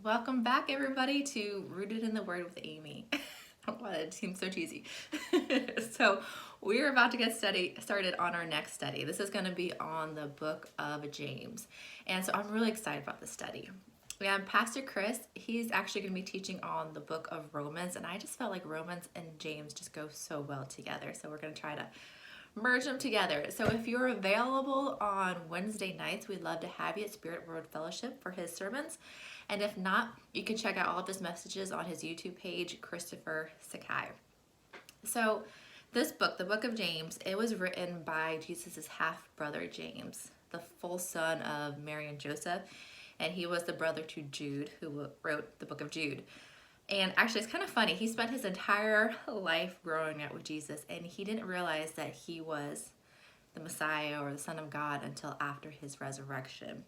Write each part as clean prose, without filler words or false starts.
Welcome back, everybody, to Rooted in the Word with Amy. Well, it seems so cheesy. So, we're about to get started on our next study. This is going to be on the book of James. And so, I'm really excited about this study. We have Pastor Chris. He's actually going to be teaching on the book of Romans. And I just felt like Romans and James just go so well together. So, we're going to try to merge them together. So if you're available on Wednesday nights, we'd love to have you at Spirit World Fellowship for his sermons. And if not, you can check out all of his messages on his YouTube page, Christopher Sakai. So this book, the book of James, it was written by Jesus' half-brother James, the full son of Mary and Joseph. And he was the brother to Jude, who wrote the book of Jude. And actually, it's kind of funny. He spent his entire life growing up with Jesus, and he didn't realize that he was the Messiah or the Son of God until after his resurrection.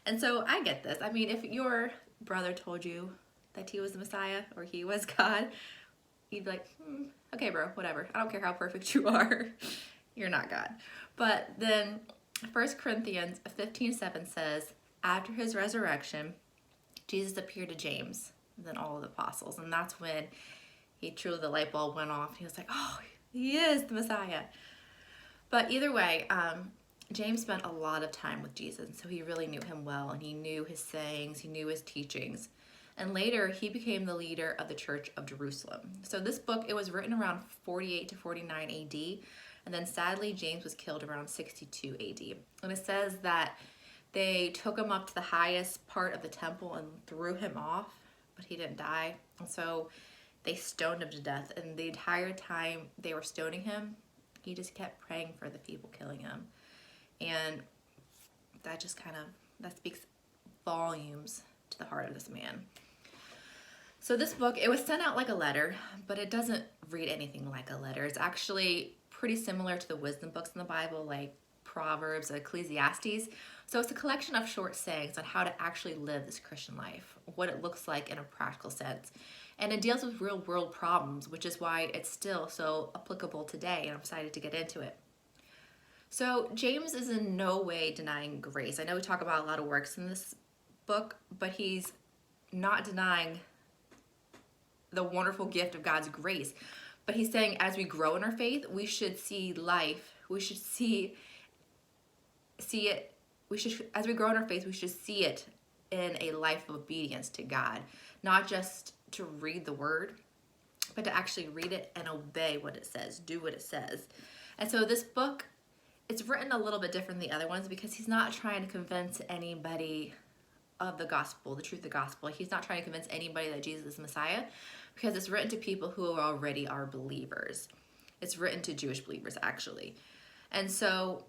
And so I get this. I mean, if your brother told you that he was the Messiah or he was God, you'd be like, okay, bro, whatever. I don't care how perfect you are. You're not God. But then 1 Corinthians 15:7 says, after his resurrection, Jesus appeared to James than all of the apostles. And that's when the light bulb went off. He was like, oh, he is the Messiah. But either way, James spent a lot of time with Jesus. So he really knew him well, and he knew his sayings, he knew his teachings. And later, he became the leader of the Church of Jerusalem. So this book, it was written around 48 to 49 AD. And then sadly, James was killed around 62 AD. And it says that they took him up to the highest part of the temple and threw him off, but he didn't die. And so they stoned him to death. And the entire time they were stoning him, he just kept praying for the people killing him. And that just that speaks volumes to the heart of this man. So this book, it was sent out like a letter, but it doesn't read anything like a letter. It's actually pretty similar to the wisdom books in the Bible, like Proverbs, Ecclesiastes. So it's a collection of short sayings on how to actually live this Christian life, what it looks like in a practical sense. And it deals with real world problems, which is why it's still so applicable today, and I'm excited to get into it. So James is in no way denying grace. I know we talk about a lot of works in this book, but he's not denying the wonderful gift of God's grace. But he's saying as we grow in our faith, we should see life, we should see it. As we grow in our faith, we should see it in a life of obedience to God, not just to read the word, but to actually read it and obey what it says, do what it says. And so this book, it's written a little bit different than the other ones because he's not trying to convince anybody of the gospel, the truth of the gospel. He's not trying to convince anybody that Jesus is Messiah, because it's written to people who already are believers. It's written to Jewish believers, actually. And so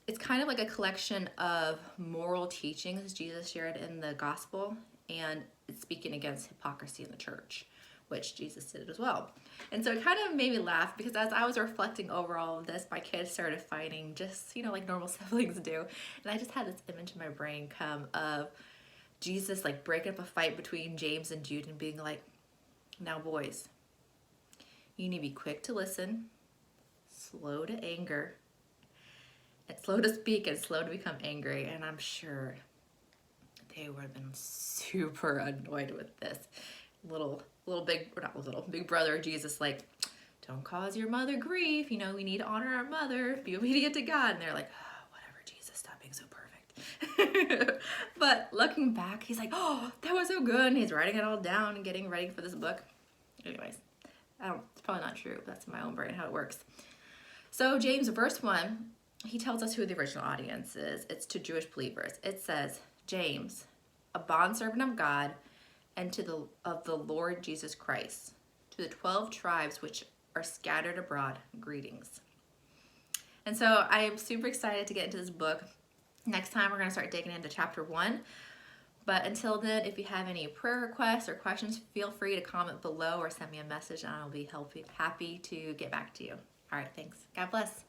it's kind of like a collection of moral teachings Jesus shared in the gospel, and it's speaking against hypocrisy in the church, which Jesus did as well. And so it kind of made me laugh because as I was reflecting over all of this, my kids started fighting just, like normal siblings do. And I just had this image in my brain come of Jesus like breaking up a fight between James and Jude and being like, now boys, you need to be quick to listen, slow to anger, and slow to speak and slow to become angry. And I'm sure they would have been super annoyed with this big brother Jesus, like, don't cause your mother grief. We need to honor our mother, be obedient to God. And they're like, oh, whatever, Jesus, stop being so perfect. But looking back, he's like, oh, that was so good. And he's writing it all down and getting ready for this book. Anyways, it's probably not true. That's in my own brain how it works. So James, verse 1, he tells us who the original audience is. It's to Jewish believers. It says, James, a bondservant of God and of the Lord Jesus Christ, to the 12 tribes which are scattered abroad, greetings. And so I am super excited to get into this book. Next time we're going to start digging into chapter 1. But until then, if you have any prayer requests or questions, feel free to comment below or send me a message and I'll be happy to get back to you. All right, thanks. God bless.